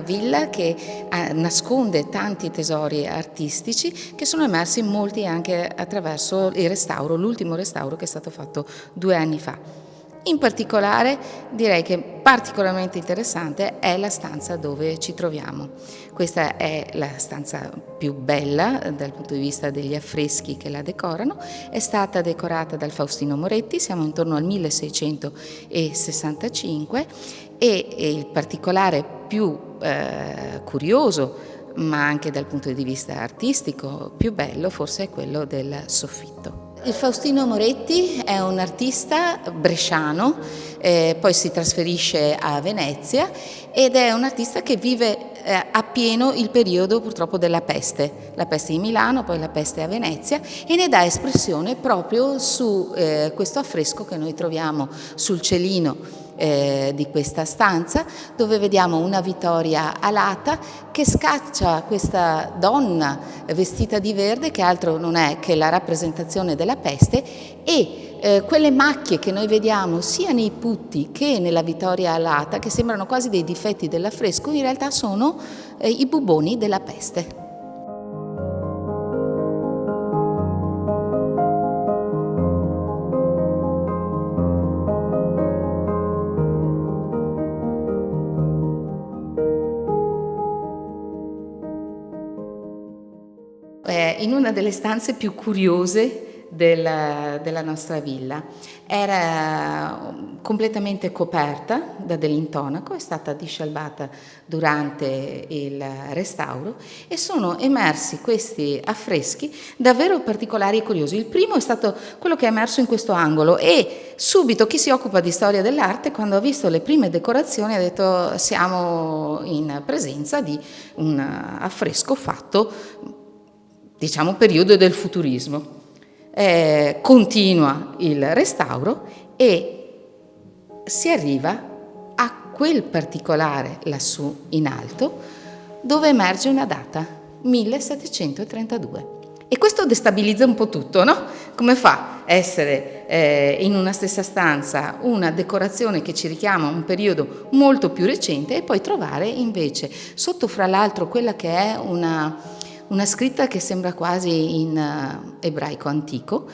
villa che nasconde tanti tesori artistici che sono emersi molti anche attraverso il restauro, l'ultimo restauro che è stato fatto 2 anni fa. In particolare direi che particolarmente interessante è la stanza dove ci troviamo. Questa è la stanza più bella dal punto di vista degli affreschi che la decorano, è stata decorata dal Faustino Moretti, siamo intorno al 1665 e il particolare più curioso, ma anche dal punto di vista artistico più bello forse è quello del soffitto. Il Faustino Moretti è un artista bresciano, poi si trasferisce a Venezia ed è un artista che vive appieno il periodo purtroppo della peste, la peste di Milano, poi la peste a Venezia, e ne dà espressione proprio su questo affresco che noi troviamo sul celino di questa stanza, dove vediamo una Vittoria alata che scaccia questa donna vestita di verde, che altro non è che la rappresentazione della peste, e quelle macchie che noi vediamo sia nei putti che nella Vittoria alata, che sembrano quasi dei difetti dell'affresco, in realtà sono i buboni della peste. In una delle stanze più curiose della nostra villa. Era completamente coperta da dell'intonaco, è stata discialbata durante il restauro e sono emersi questi affreschi davvero particolari e curiosi. Il primo è stato quello che è emerso in questo angolo e subito chi si occupa di storia dell'arte, quando ha visto le prime decorazioni, ha detto: siamo in presenza di un affresco fatto, diciamo, periodo del futurismo. Continua il restauro e si arriva a quel particolare lassù in alto dove emerge una data, 1732. E questo destabilizza un po' tutto, no? Come fa a essere in una stessa stanza una decorazione che ci richiama a un periodo molto più recente e poi trovare invece sotto, fra l'altro, quella che è una scritta che sembra quasi in ebraico antico,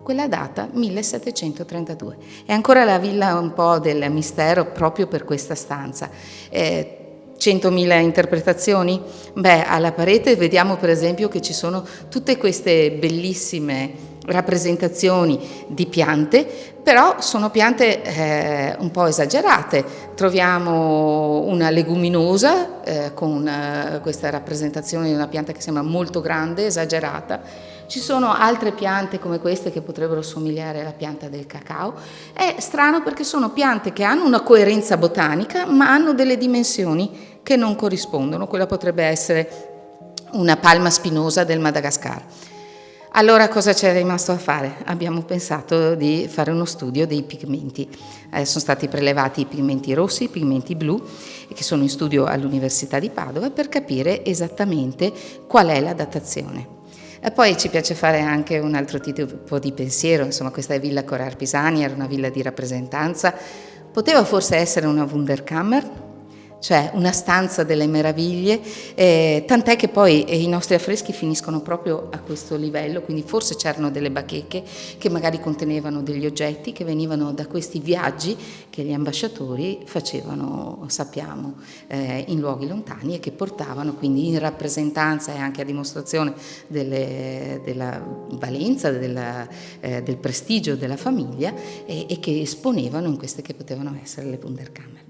quella data 1732. È ancora la villa un po' del mistero proprio per questa stanza. 100.000 interpretazioni? Beh, alla parete vediamo per esempio che ci sono tutte queste bellissime rappresentazioni di piante, però sono piante un po' esagerate. Troviamo una leguminosa con questa rappresentazione di una pianta che sembra molto grande, esagerata. Ci sono altre piante come queste che potrebbero somigliare alla pianta del cacao. È strano perché sono piante che hanno una coerenza botanica ma hanno delle dimensioni che non corrispondono. Quella potrebbe essere una palma spinosa del Madagascar. Allora cosa c'è rimasto a fare? Abbiamo pensato di fare uno studio dei pigmenti. Sono stati prelevati i pigmenti rossi, i pigmenti blu, che sono in studio all'Università di Padova, per capire esattamente qual è la datazione. E poi ci piace fare anche un altro tipo di pensiero, insomma questa è Villa Corar Pisani, era una villa di rappresentanza, poteva forse essere una Wunderkammer, cioè una stanza delle meraviglie, tant'è che poi i nostri affreschi finiscono proprio a questo livello, quindi forse c'erano delle bacheche che magari contenevano degli oggetti che venivano da questi viaggi che gli ambasciatori facevano, sappiamo, in luoghi lontani e che portavano quindi in rappresentanza e anche a dimostrazione della valenza, del prestigio della famiglia e che esponevano in queste che potevano essere le Wunderkammer.